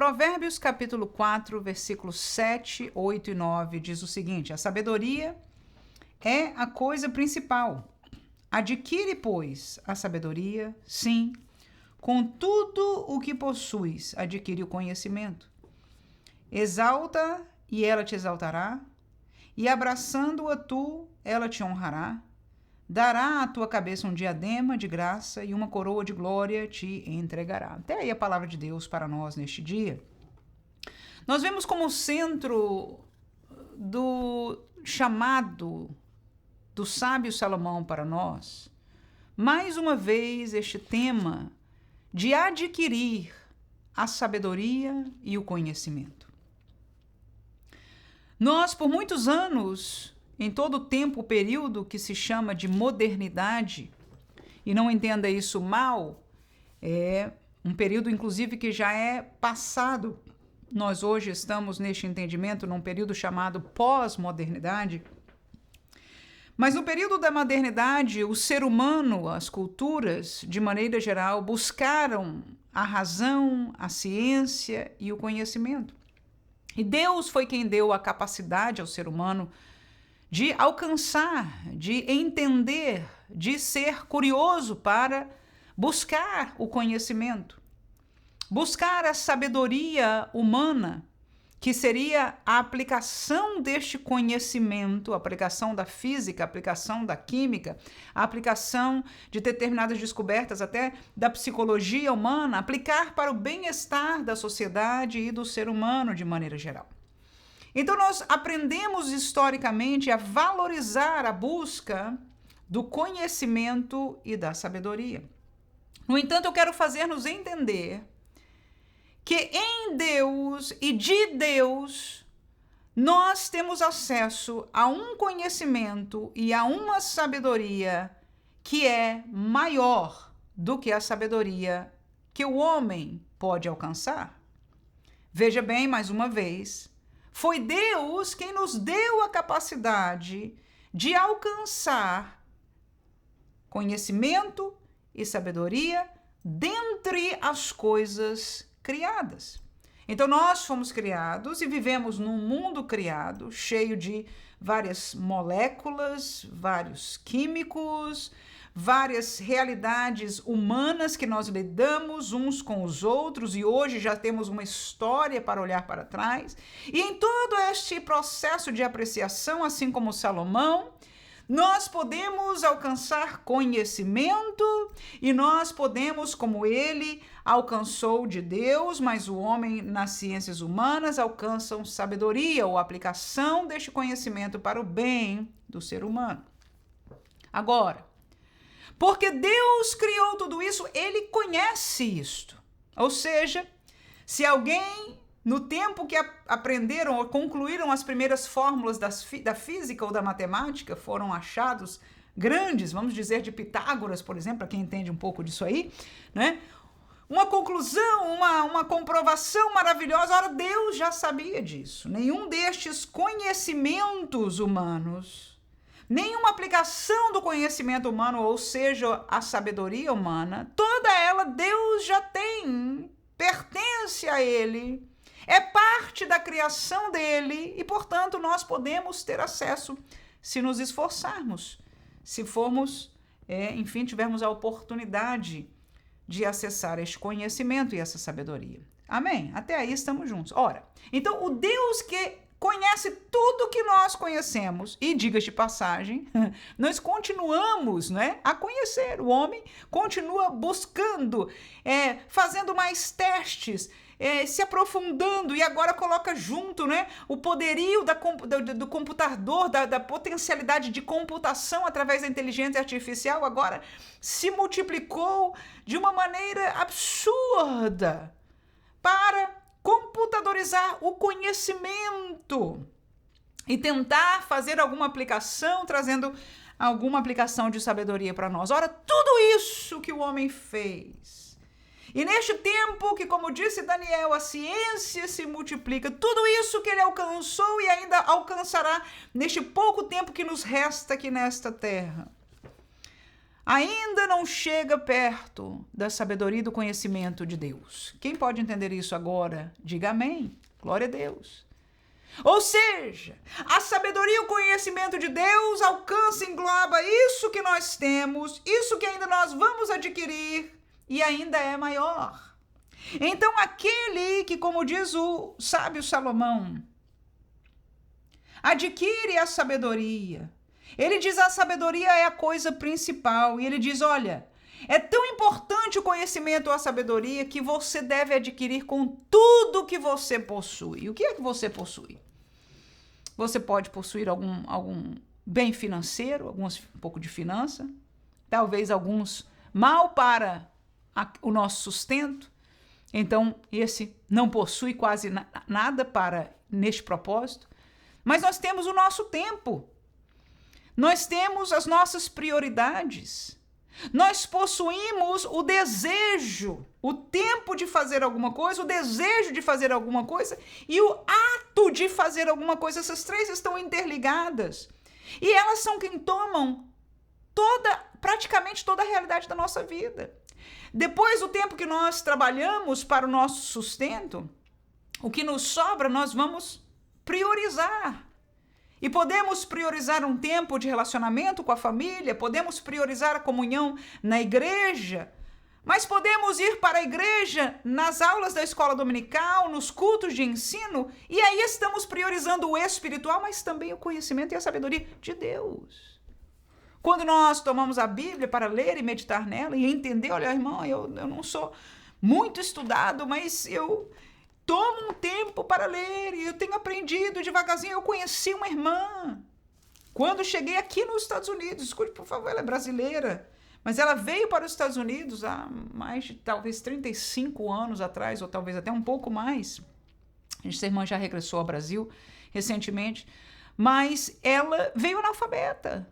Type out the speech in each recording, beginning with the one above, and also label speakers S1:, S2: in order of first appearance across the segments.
S1: Provérbios capítulo 4, versículos 7, 8 e 9 diz o seguinte: a sabedoria é a coisa principal. Adquire, pois, a sabedoria, sim, com tudo o que possuis, adquire o conhecimento. Exalta e ela te exaltará, e abraçando-a tu, ela te honrará. Dará à tua cabeça um diadema de graça e uma coroa de glória te entregará. Até aí a palavra de Deus para nós neste dia. Nós vemos como centro do chamado do sábio Salomão para nós, mais uma vez este tema de adquirir a sabedoria e o conhecimento. Nós, por muitos anos, em todo o tempo, o período que se chama de modernidade, e não entenda isso mal, é um período, inclusive, que já é passado. Nós hoje estamos, neste entendimento, num período chamado pós-modernidade. Mas no período da modernidade, o ser humano, as culturas, de maneira geral, buscaram a razão, a ciência e o conhecimento. E Deus foi quem deu a capacidade ao ser humano de alcançar, de entender, de ser curioso para buscar o conhecimento, buscar a sabedoria humana, que seria a aplicação deste conhecimento, a aplicação da física, a aplicação da química, a aplicação de determinadas descobertas, até da psicologia humana, aplicar para o bem-estar da sociedade e do ser humano de maneira geral. Então nós aprendemos historicamente a valorizar a busca do conhecimento e da sabedoria. No entanto, eu quero fazer-nos entender que em Deus e de Deus nós temos acesso a um conhecimento e a uma sabedoria que é maior do que a sabedoria que o homem pode alcançar. Veja bem, mais uma vez, foi Deus quem nos deu a capacidade de alcançar conhecimento e sabedoria dentre as coisas criadas. Então nós fomos criados e vivemos num mundo criado, cheio de várias moléculas, vários químicos, várias realidades humanas que nós lidamos uns com os outros, e hoje já temos uma história para olhar para trás. E em todo este processo de apreciação, assim como Salomão, nós podemos alcançar conhecimento e nós podemos, como ele alcançou de Deus, mas o homem nas ciências humanas alcançam sabedoria ou aplicação deste conhecimento para o bem do ser humano. Agora, porque Deus criou tudo isso, ele conhece isto. Ou seja, se alguém no tempo que aprenderam ou concluíram as primeiras fórmulas da física ou da matemática, foram achados grandes, vamos dizer, de Pitágoras, por exemplo, para quem entende um pouco disso aí, né? Uma conclusão, uma comprovação maravilhosa. Ora, Deus já sabia disso. Nenhum destes conhecimentos humanos, nenhuma aplicação do conhecimento humano, ou seja, a sabedoria humana, toda ela Deus já tem, pertence a ele. É parte da criação dele e, portanto, nós podemos ter acesso se nos esforçarmos, se formos, enfim, tivermos a oportunidade de acessar este conhecimento e essa sabedoria. Amém? Até aí estamos juntos. Ora, então o Deus que conhece tudo que nós conhecemos, e diga-se de passagem, nós continuamos, né, a conhecer. O homem continua buscando, fazendo mais testes, se aprofundando, e agora coloca junto, né, o poderio do computador, da potencialidade de computação através da inteligência artificial, agora se multiplicou de uma maneira absurda para computadorizar o conhecimento e tentar fazer alguma aplicação, trazendo alguma aplicação de sabedoria para nós. Ora, tudo isso que o homem fez. E neste tempo que, como disse Daniel, a ciência se multiplica, tudo isso que ele alcançou e ainda alcançará neste pouco tempo que nos resta aqui nesta terra. ainda não chega perto da sabedoria e do conhecimento de Deus. Quem pode entender isso agora? Diga amém. Glória a Deus. Ou seja, a sabedoria e o conhecimento de Deus alcança e engloba isso que nós temos, isso que ainda nós vamos adquirir e ainda é maior. Então, aquele que, como diz o sábio Salomão, adquire a sabedoria. Ele diz a sabedoria é a coisa principal. E ele diz, olha, é tão importante o conhecimento ou a sabedoria que você deve adquirir com tudo que você possui. O que é que você possui? Você pode possuir algum bem financeiro, um pouco de finança, talvez alguns mal para o nosso sustento. Então, esse não possui quase nada neste propósito. Mas nós temos o nosso tempo. Nós temos as nossas prioridades. Nós possuímos o desejo, o tempo de fazer alguma coisa, o desejo de fazer alguma coisa e o ato de fazer alguma coisa. Essas três estão interligadas. E elas são quem tomam praticamente toda a realidade da nossa vida. Depois do tempo que nós trabalhamos para o nosso sustento, o que nos sobra nós vamos priorizar. E podemos priorizar um tempo de relacionamento com a família, podemos priorizar a comunhão na igreja, mas podemos ir para a igreja nas aulas da escola dominical, nos cultos de ensino, e aí estamos priorizando o espiritual, mas também o conhecimento e a sabedoria de Deus. Quando nós tomamos a Bíblia para ler e meditar nela e entender, olha, irmão, eu não sou muito estudado, mas eu tomo um tempo para ler e eu tenho aprendido devagarzinho. Eu conheci uma irmã quando cheguei aqui nos Estados Unidos. Escute, por favor, ela é brasileira, mas ela veio para os Estados Unidos há mais de talvez 35 anos atrás, ou talvez até um pouco mais. Essa irmã já regressou ao Brasil recentemente, mas ela veio analfabeta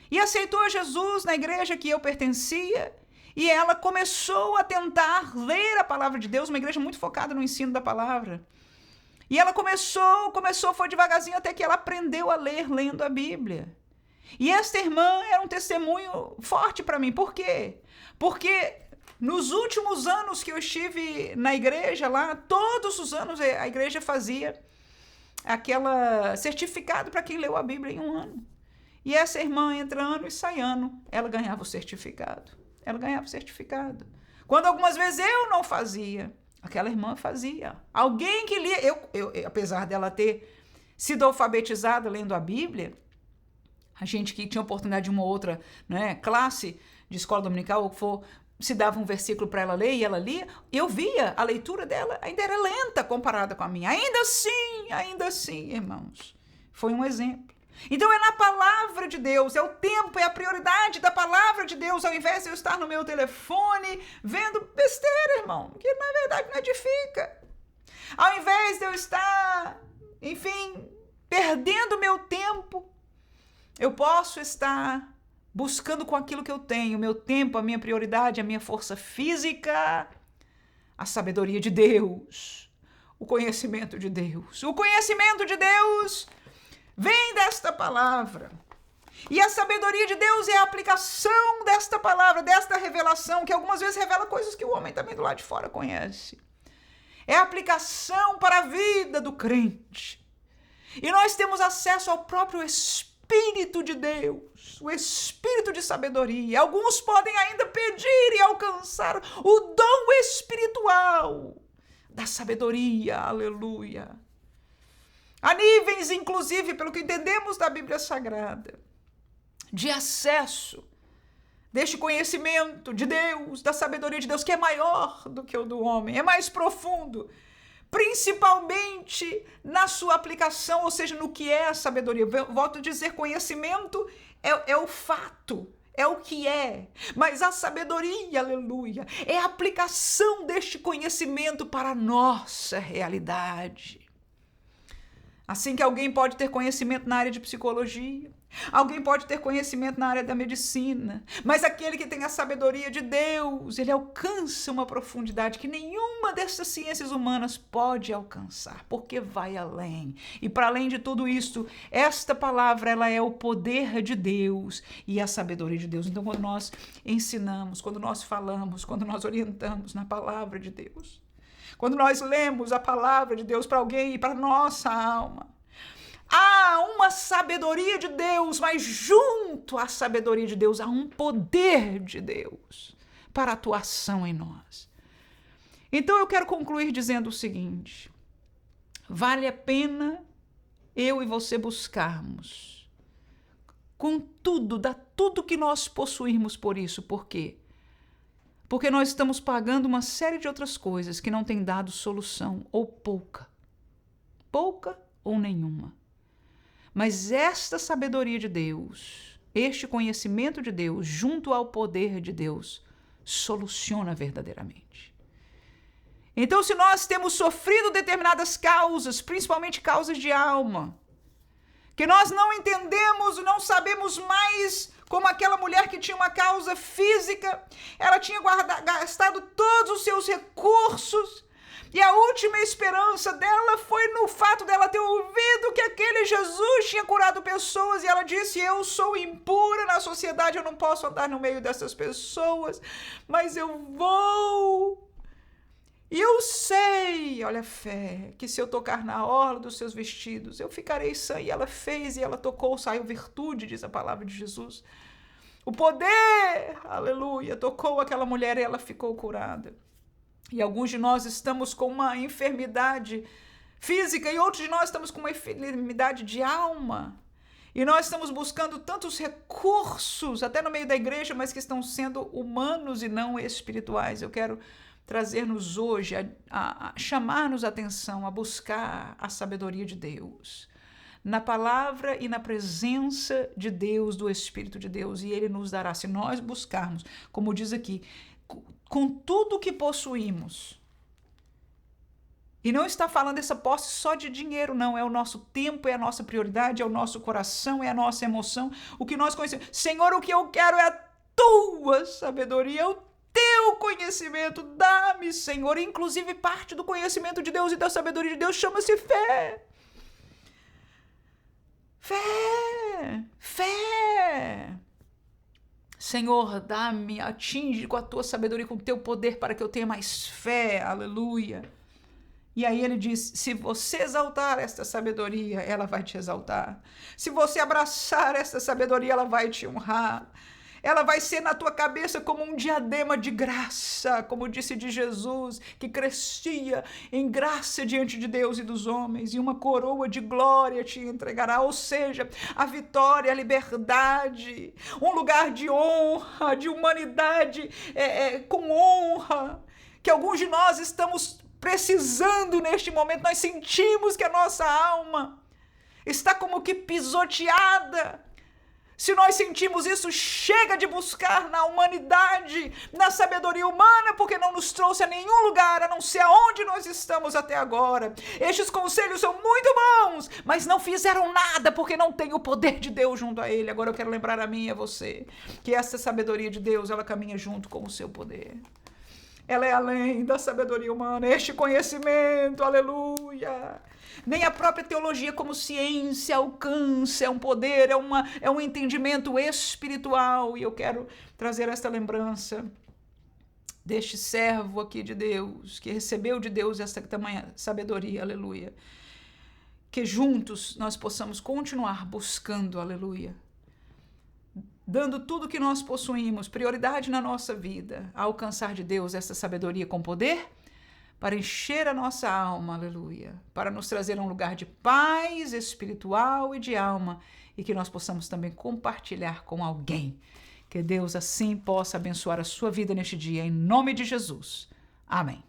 S1: e aceitou Jesus na igreja que eu pertencia. E ela começou a tentar ler a palavra de Deus, uma igreja muito focada no ensino da palavra. E ela foi devagarzinho até que ela aprendeu a ler lendo a Bíblia. E esta irmã era um testemunho forte para mim. Por quê? Porque nos últimos anos que eu estive na igreja lá, todos os anos a igreja fazia aquela certificado para quem leu a Bíblia em um ano. E essa irmã, entra ano e sai ano, ela ganhava o certificado. Ela ganhava o certificado. Quando algumas vezes eu não fazia, aquela irmã fazia. Alguém que lia, eu apesar dela ter sido alfabetizada lendo a Bíblia, a gente que tinha oportunidade de uma outra, né, classe de escola dominical, ou for, se dava um versículo para ela ler e ela lia, eu via a leitura dela, ainda era lenta comparada com a minha. Ainda assim, irmãos, foi um exemplo. Então é na palavra de Deus, é o tempo, é a prioridade da palavra de Deus, ao invés de eu estar no meu telefone vendo besteira, irmão, que na verdade não edifica. Ao invés de eu estar, enfim, perdendo meu tempo, eu posso estar buscando com aquilo que eu tenho, meu tempo, a minha prioridade, a minha força física, a sabedoria de Deus, o conhecimento de Deus. O conhecimento de Deus vem desta palavra. E a sabedoria de Deus é a aplicação desta palavra, desta revelação, que algumas vezes revela coisas que o homem também do lado de fora conhece. É a aplicação para a vida do crente. E nós temos acesso ao próprio Espírito de Deus, o Espírito de sabedoria. Alguns podem ainda pedir e alcançar o dom espiritual da sabedoria. Aleluia. Há níveis, inclusive, pelo que entendemos da Bíblia Sagrada, de acesso deste conhecimento de Deus, da sabedoria de Deus, que é maior do que o do homem, é mais profundo, principalmente na sua aplicação, ou seja, no que é a sabedoria. Volto a dizer, conhecimento é o fato, é o que é, mas a sabedoria, aleluia, é a aplicação deste conhecimento para a nossa realidade. Assim que alguém pode ter conhecimento na área de psicologia, alguém pode ter conhecimento na área da medicina, mas aquele que tem a sabedoria de Deus, ele alcança uma profundidade que nenhuma dessas ciências humanas pode alcançar, porque vai além. E para além de tudo isso, esta palavra, ela é o poder de Deus e a sabedoria de Deus. Então, quando nós ensinamos, quando nós falamos, quando nós orientamos na palavra de Deus, quando nós lemos a palavra de Deus para alguém e para nossa alma, há uma sabedoria de Deus, mas junto à sabedoria de Deus há um poder de Deus para atuação em nós. Então eu quero concluir dizendo o seguinte: vale a pena eu e você buscarmos com tudo, dar tudo que nós possuirmos por isso. Por quê? Porque nós estamos pagando uma série de outras coisas que não têm dado solução, ou pouca ou nenhuma. Mas esta sabedoria de Deus, este conhecimento de Deus, junto ao poder de Deus, soluciona verdadeiramente. Então, se nós temos sofrido determinadas causas, principalmente causas de alma, que nós não entendemos, não sabemos mais, como aquela mulher que tinha uma causa física, ela tinha gastado todos os seus recursos, e a última esperança dela foi no fato dela ter ouvido que aquele Jesus tinha curado pessoas, e ela disse: eu sou impura na sociedade, eu não posso andar no meio dessas pessoas, mas eu vou. E eu sei, olha a fé, que se eu tocar na orla dos seus vestidos, eu ficarei sã. E ela fez, e ela tocou, saiu virtude, diz a palavra de Jesus. O poder, aleluia, tocou aquela mulher e ela ficou curada. E alguns de nós estamos com uma enfermidade física e outros de nós estamos com uma enfermidade de alma. E nós estamos buscando tantos recursos, até no meio da igreja, mas que estão sendo humanos e não espirituais. Eu quero trazer-nos hoje, a chamar-nos a atenção, a buscar a sabedoria de Deus, na palavra e na presença de Deus, do Espírito de Deus, e Ele nos dará, se nós buscarmos, como diz aqui, com tudo que possuímos. E não está falando essa posse só de dinheiro, não, é o nosso tempo, é a nossa prioridade, é o nosso coração, é a nossa emoção, o que nós conhecemos. Senhor, o que eu quero é a tua sabedoria, o teu conhecimento, dá-me, Senhor. Inclusive, parte do conhecimento de Deus e da sabedoria de Deus chama-se fé. Fé. Senhor, dá-me, atinge com a tua sabedoria, com o teu poder, para que eu tenha mais fé, aleluia. E aí ele diz: se você exaltar esta sabedoria, ela vai te exaltar. Se você abraçar esta sabedoria, ela vai te honrar. Ela vai ser na tua cabeça como um diadema de graça, como disse de Jesus, que crescia em graça diante de Deus e dos homens, e uma coroa de glória te entregará, ou seja, a vitória, a liberdade, um lugar de honra, de humanidade com honra, que alguns de nós estamos precisando neste momento. Nós sentimos que a nossa alma está como que pisoteada. Se nós sentimos isso, chega de buscar na humanidade, na sabedoria humana, porque não nos trouxe a nenhum lugar, a não ser aonde nós estamos até agora. Estes conselhos são muito bons, mas não fizeram nada, porque não tem o poder de Deus junto a ele. Agora eu quero lembrar a mim e a você, que essa sabedoria de Deus, ela caminha junto com o seu poder. Ela é além da sabedoria humana, este conhecimento, aleluia. Nem a própria teologia como ciência alcança, é um poder, é um entendimento espiritual. E eu quero trazer esta lembrança deste servo aqui de Deus, que recebeu de Deus esta tamanha sabedoria, aleluia. Que juntos nós possamos continuar buscando, aleluia, dando tudo que nós possuímos, prioridade na nossa vida, a alcançar de Deus essa sabedoria com poder, para encher a nossa alma, aleluia, para nos trazer a um lugar de paz espiritual e de alma, e que nós possamos também compartilhar com alguém. Que Deus assim possa abençoar a sua vida neste dia, em nome de Jesus. Amém.